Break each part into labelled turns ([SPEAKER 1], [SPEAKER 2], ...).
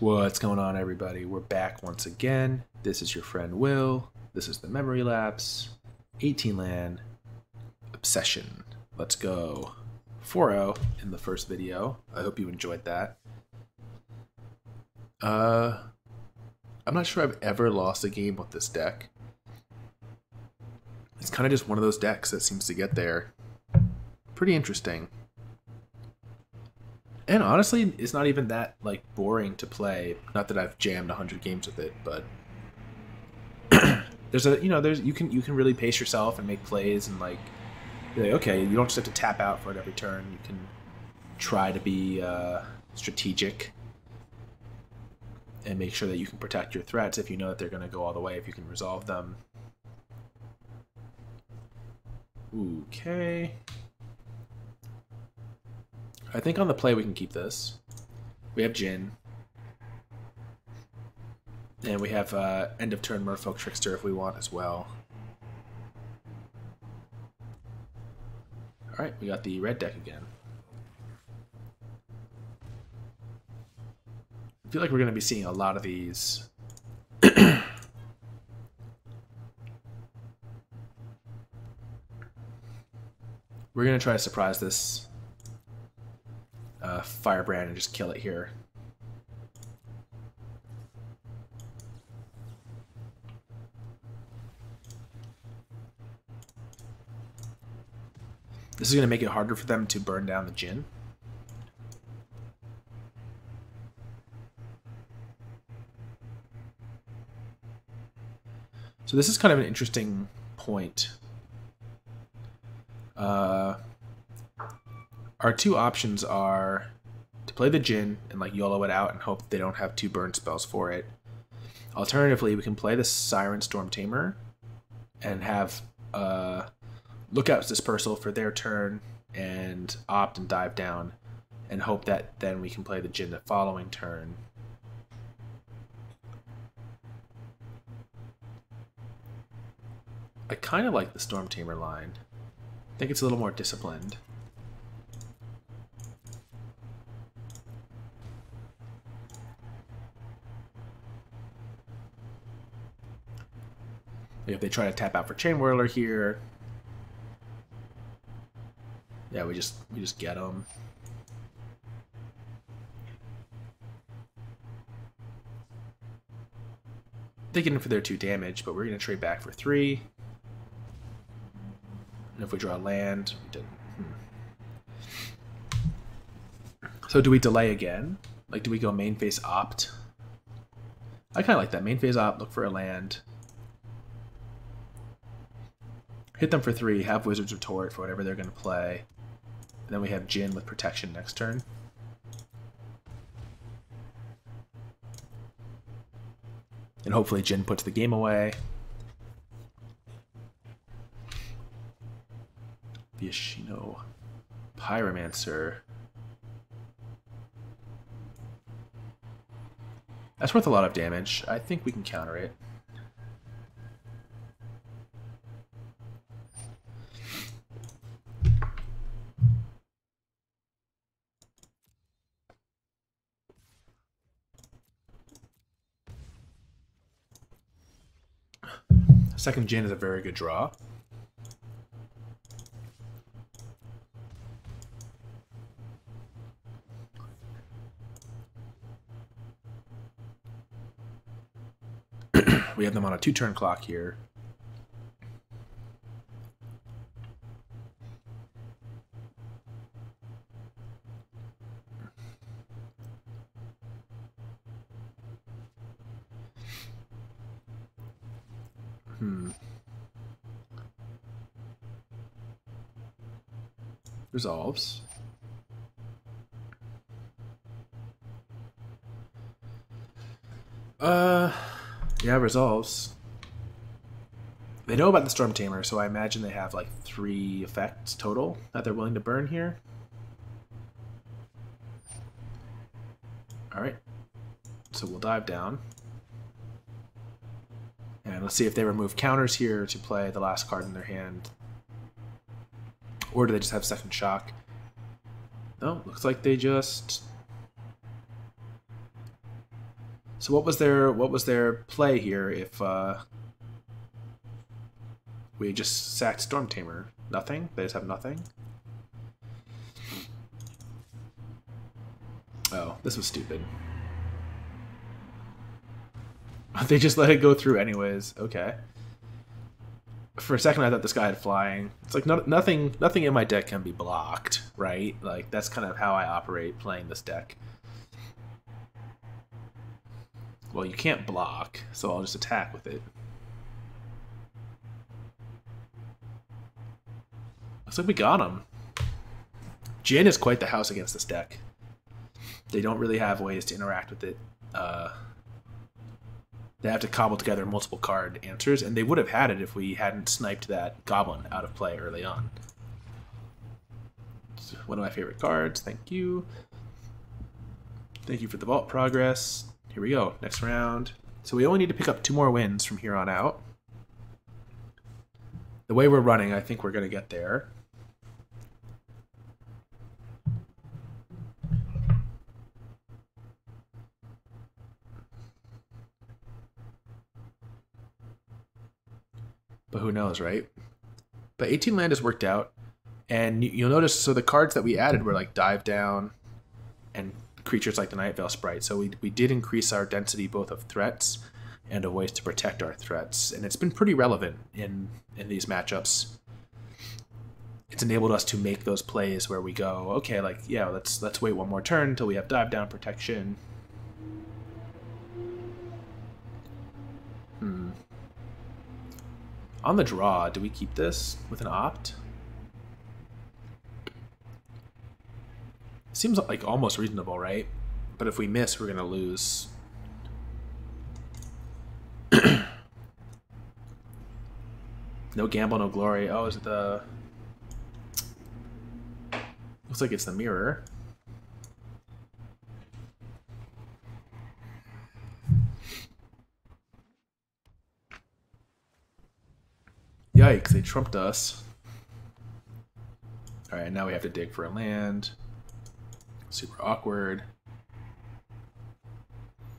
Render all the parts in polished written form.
[SPEAKER 1] What's going on, everybody? We're back once again. This is your friend Will. This is the Memory Lapse 18 land Obsession. Let's go. 4-0 in the first video. I hope you enjoyed that. I'm not sure I've ever lost a game with this deck. It's kind of just one of those decks that seems to get there. Pretty interesting. And honestly, it's not even that like boring to play. Not that I've jammed 100 games with it, but you can really pace yourself and make plays and like okay, you don't just have to tap out for it every turn. You can try to be strategic and make sure that you can protect your threats if you know that they're going to go all the way, if you can resolve them. Okay. I think on the play we can keep this. We have Djinn. And we have end of turn Merfolk Trickster if we want as well. Alright, we got the red deck again. I feel like we're going to be seeing a lot of these. We're going to try to surprise this Firebrand and just kill it here. This is going to make it harder for them to burn down the Djinn. So this is kind of an interesting point. Our two options are to play the Djinn and like YOLO it out and hope they don't have two burn spells for it. Alternatively, we can play the Siren Stormtamer and have Lookout's Dispersal for their turn and opt and dive down and hope that then we can play the Djinn the following turn. I kind of like the Stormtamer line. I think it's a little more disciplined. If they try to tap out for Chain Whirler here, yeah, we just get them. They get in for their 2 damage, but we're going to trade back for 3. And if we draw land, we didn't. So do we delay again? Like, do we go main phase opt? I kind of like that. Main phase opt, look for a land. Hit them for 3, have Wizard's Retort for whatever they're going to play. And then we have Djinn with protection next turn. And hopefully Djinn puts the game away. The Ashino Pyromancer. That's worth a lot of damage. I think we can counter it. Second Djinn is a very good draw. We have them on a 2-turn clock here. Resolves. Yeah, resolves. They know about the Stormtamer, so I imagine they have like 3 effects total that they're willing to burn here. Alright. So we'll dive down. And let's see if they remove counters here to play the last card in their hand. Or do they just have second shock? No, looks like they just So what was their play here if we just sacked Stormtamer? Nothing? They just have nothing? Oh, this was stupid. They just let it go through anyways. Okay. For a second I thought this guy had flying. It's like nothing in my deck can be blocked, right? Like that's kind of how I operate playing this deck. Well, you can't block, so I'll just attack with it. Looks like we got him. Djinn is quite the house against this deck. They don't really have ways to interact with it. They have to cobble together multiple card answers, and they would have had it if we hadn't sniped that goblin out of play early on. It's one of my favorite cards. Thank you. Thank you for the vault progress. Here we go. Next round. So we only need to pick up 2 more wins from here on out. The way we're running, I think we're going to get there. But who knows, right? But 18 land has worked out. And you'll notice, so the cards that we added were like Dive Down and creatures like the Nightveil Sprite. So we did increase our density both of threats and of ways to protect our threats. And it's been pretty relevant in these matchups. It's enabled us to make those plays where we go, okay, like, yeah, let's wait one more turn until we have Dive Down protection. On the draw, do we keep this with an opt? Seems like almost reasonable, right? But if we miss, we're gonna lose. No gamble, no glory. Oh, is it the... Looks like it's the mirror. Yikes, they trumped us. Alright, now we have to dig for a land. Super awkward.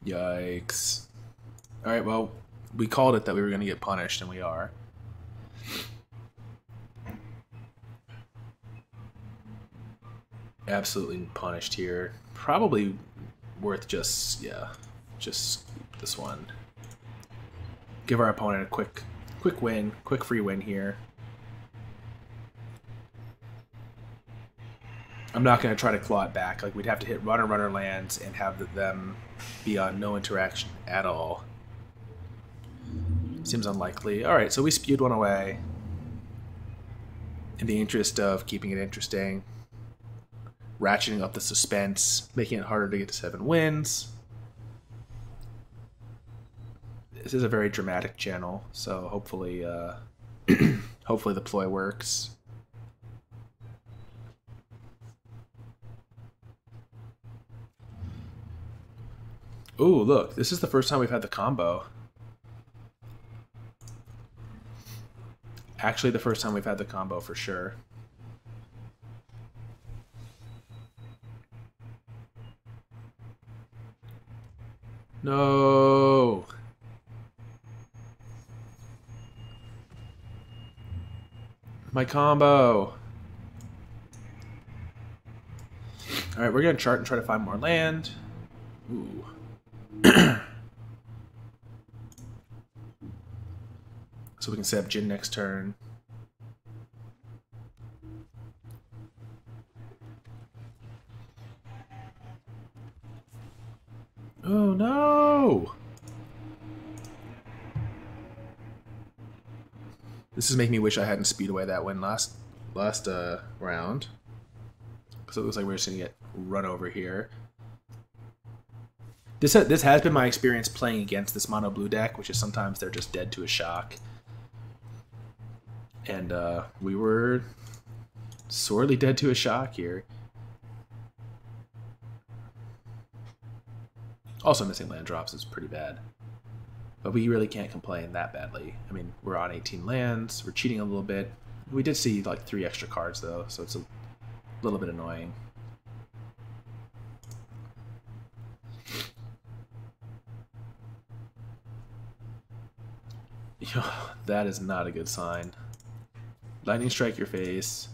[SPEAKER 1] Yikes. Alright, well, we called it that we were going to get punished, and we are. Absolutely punished here. Probably worth just, yeah, just this one. Give our opponent a quick win, quick free win here. I'm not going to try to claw it back. Like, we'd have to hit runner lands and have them be on no interaction at all. Seems unlikely. Alright, so we spewed one away in the interest of keeping it interesting. Ratcheting up the suspense, making it harder to get to 7 wins. This is a very dramatic channel, so hopefully hopefully the ploy works. Ooh, look, this is the first time we've had the combo. Actually, the first time we've had the combo for sure. No. My combo. Alright, we're going to chart and try to find more land. Ooh. So we can set up Djinn next turn. Oh no! This is making me wish I hadn't speed away that win last round. So it looks like we're just gonna get run over here. This has been my experience playing against this mono blue deck, which is sometimes they're just dead to a shock. And we were sorely dead to a shock here. Also, missing land drops is pretty bad. But we really can't complain that badly. I mean, we're on 18 lands, we're cheating a little bit. We did see like 3 extra cards though, so it's a little bit annoying. Yo, that is not a good sign. Lightning strike your face.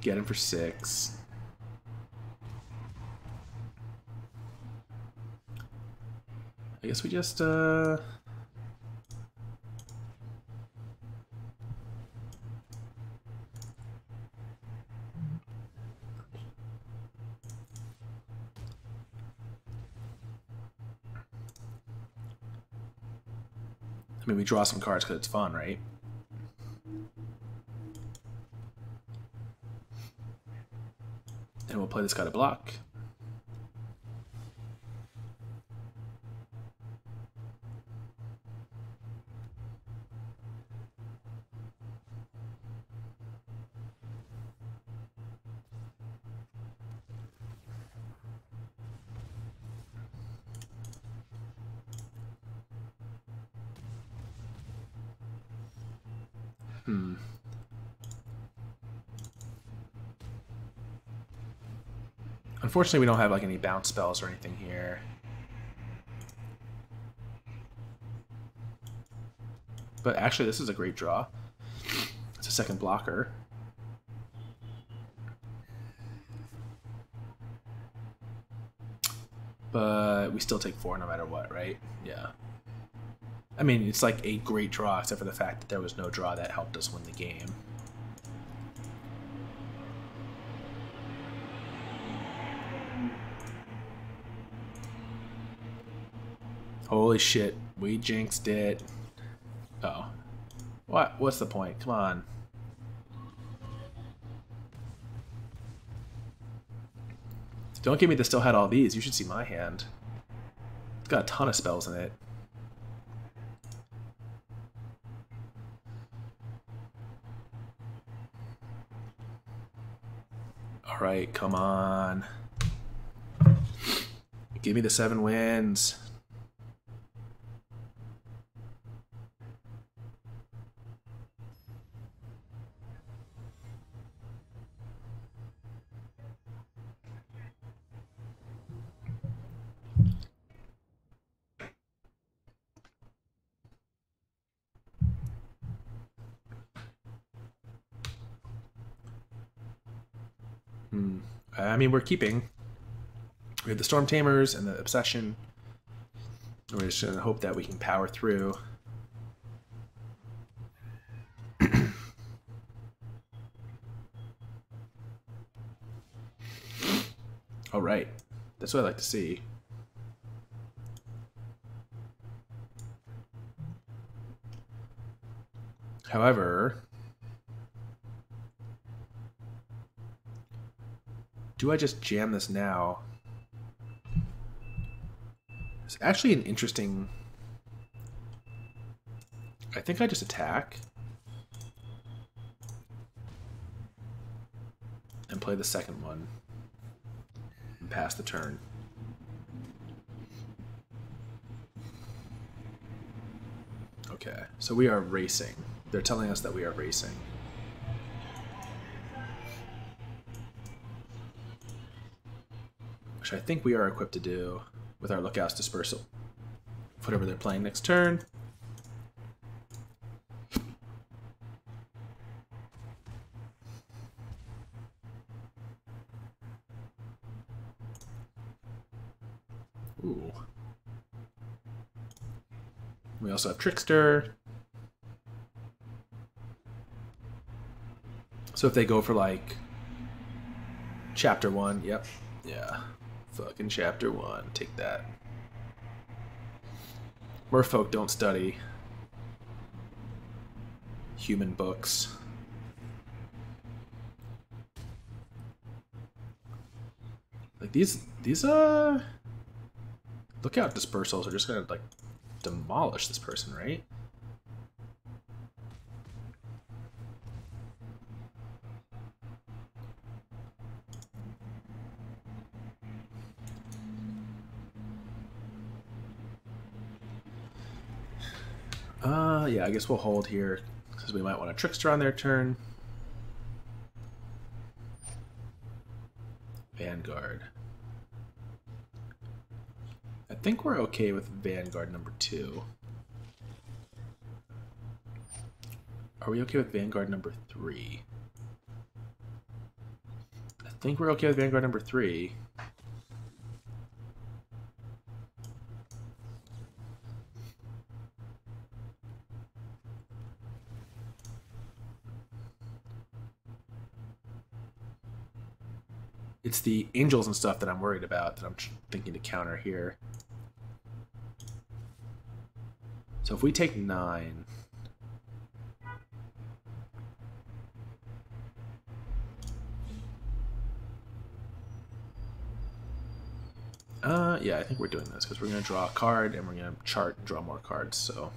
[SPEAKER 1] Get him for 6. I guess we just I mean, we draw some cards because it's fun, right? And we'll play this guy to block. Unfortunately, we don't have like any bounce spells or anything here. But actually, this is a great draw. It's a second blocker. But we still take 4 no matter what, right? Yeah. I mean, it's like a great draw, except for the fact that there was no draw that helped us win the game. Holy shit, we jinxed it. Oh. What? What's the point? Come on. Don't give me the still had all these. You should see my hand. It's got a ton of spells in it. Alright, come on. Give me the 7 wins. I mean, we're keeping. We have the Stormtamers and the Obsession. We're just going to hope that we can power through. All right. That's what I like to see. However, do I just jam this now? It's actually an interesting... I think I just attack. And play the second one. And pass the turn. Okay, so we are racing. They're telling us that we are racing. Which I think we are equipped to do with our Lookout's Dispersal. Whatever they're playing next turn. Ooh. We also have Trickster. So if they go for like Chapter 1, yep. Yeah. Fucking Chapter 1. Take that. Merfolk don't study human books. Like these Lookout Dispersals are just gonna like demolish this person, right? Yeah, I guess we'll hold here because we might want a Trickster on their turn. Vanguard. I think we're okay with Vanguard number 2. Are we okay with Vanguard number 3? I think we're okay with Vanguard number 3. It's the angels and stuff that I'm worried about, that I'm thinking to counter here. So if we take 9... yeah, I think we're doing this, because we're going to draw a card, and we're going to chart and draw more cards, so...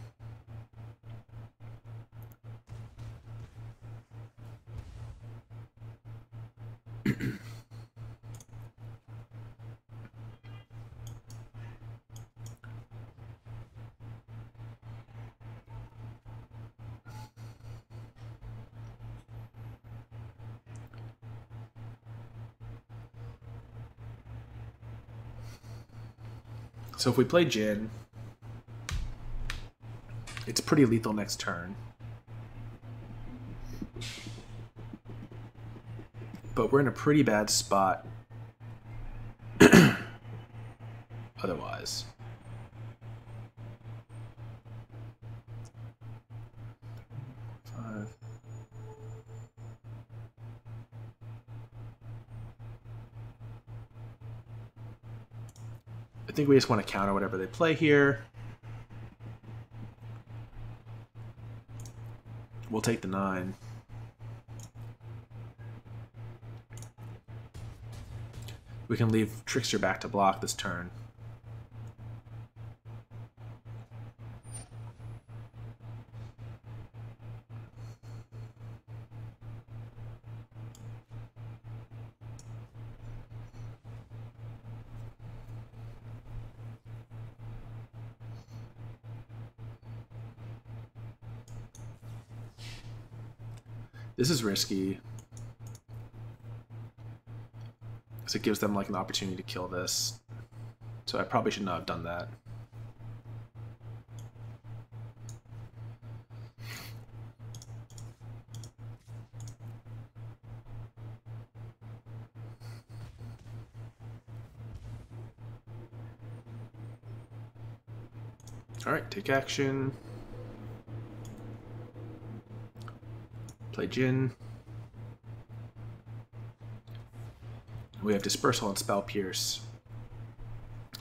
[SPEAKER 1] So if we play Djinn, it's pretty lethal next turn. But we're in a pretty bad spot otherwise. I think we just want to counter whatever they play here. We'll take the 9. We can leave Trickster back to block this turn. This is risky, because it gives them like an opportunity to kill this. So I probably should not have done that. All right, take action. Play Djinn. We have Dispersal and Spell Pierce.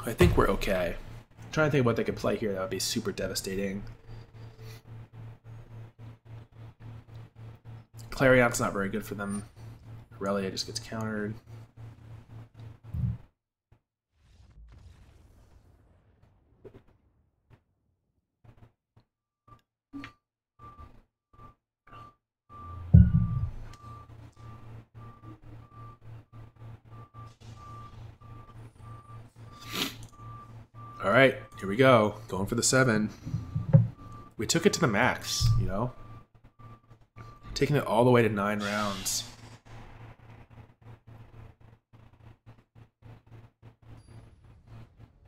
[SPEAKER 1] I think we're okay. I'm trying to think of what they could play here that would be super devastating. Clarion's not very good for them. Aurelia just gets countered. All right, here we go. Going for the 7. We took it to the max, you know? Taking it all the way to 9 rounds.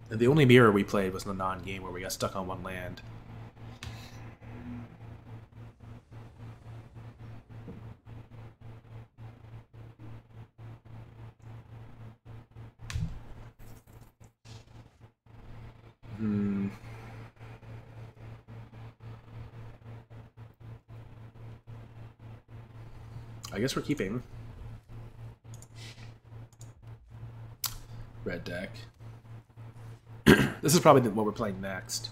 [SPEAKER 1] And the only mirror we played was the non-game where we got stuck on 1 land. I guess we're keeping. Red deck. This is probably what we're playing next,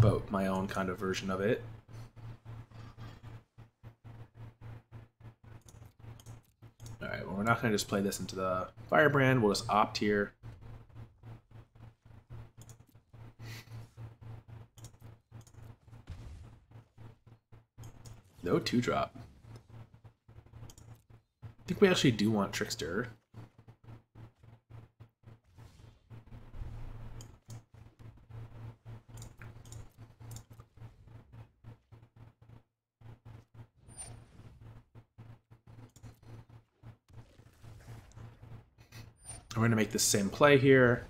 [SPEAKER 1] but my own kind of version of it. Alright, well, we're not going to just play this into the Firebrand. We'll just opt here. No 2-drop. I think we actually do want Trickster. We're going to make the same play here.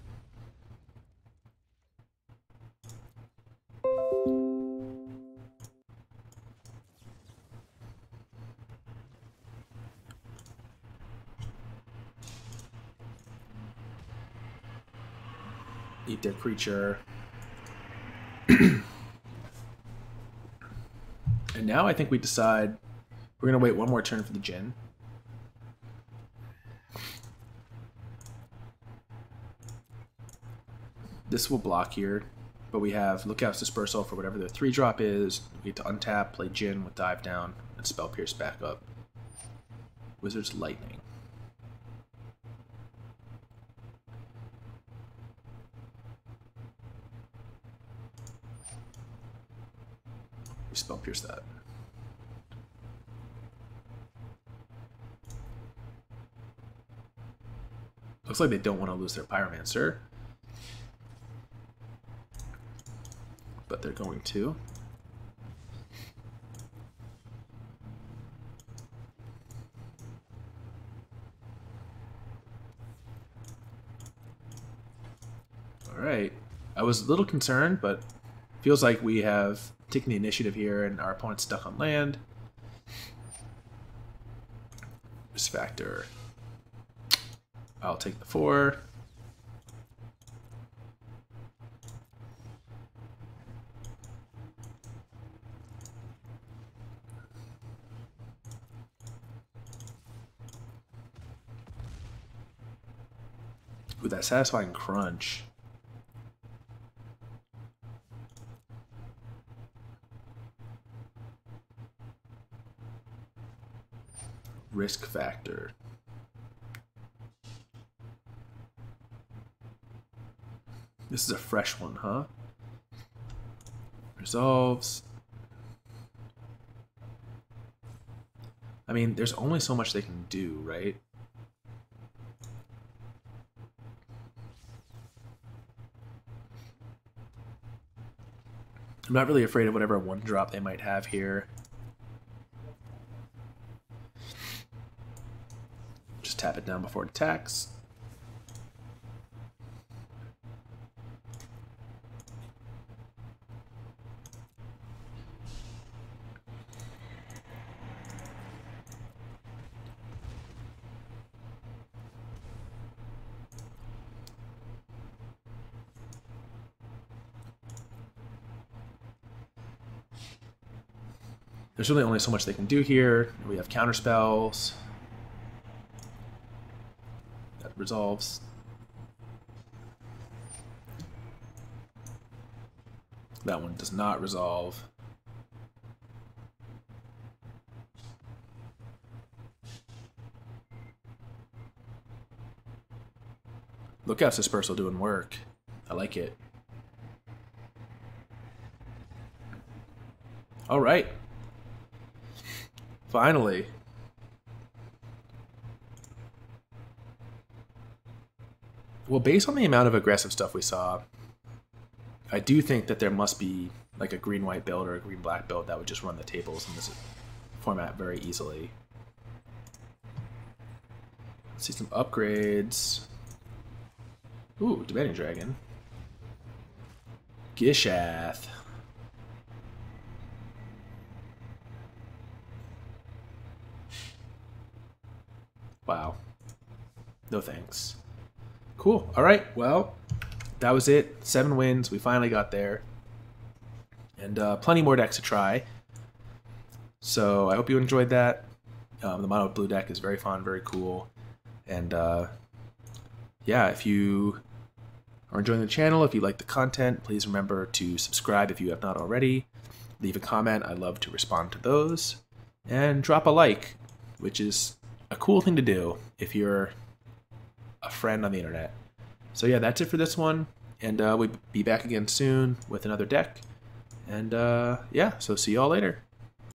[SPEAKER 1] eat their creature. And now I think we decide we're going to wait one more turn for the Djinn. This will block here, but we have Lookout's Dispersal for whatever their 3-drop is. We get to untap, play Djinn with Dive Down, and Spell Pierce back up. Wizard's Lightning. We Spell Pierce that. Looks like they don't want to lose their Pyromancer, but they're going to. Alright. I was a little concerned, but feels like we have taken the initiative here and our opponent's stuck on land. Risk factor. I'll take the 4. With that satisfying crunch. Risk factor. This is a fresh one, huh? Resolves. I mean, there's only so much they can do, right? I'm not really afraid of whatever 1-drop they might have here. Just tap it down before it attacks. There's really only so much they can do here. We have counter spells. That resolves. That one does not resolve. Lookout's Dispersal doing work. I like it. All right. Finally. Well, based on the amount of aggressive stuff we saw, I do think that there must be like a green-white build or a green-black build that would just run the tables in this format very easily. Let's see some upgrades. Ooh, Demanding Dragon. Gishath. Wow. No thanks. Cool. All right. Well, that was it. 7 wins. We finally got there. And plenty more decks to try. So I hope you enjoyed that. The mono blue deck is very fun, very cool. And yeah, if you are enjoying the channel, if you like the content, please remember to subscribe if you have not already. Leave a comment. I love to respond to those. And drop a like, which is a cool thing to do if you're a friend on the internet. So yeah, that's it for this one, and we'll be back again soon with another deck. And yeah, so see y'all later.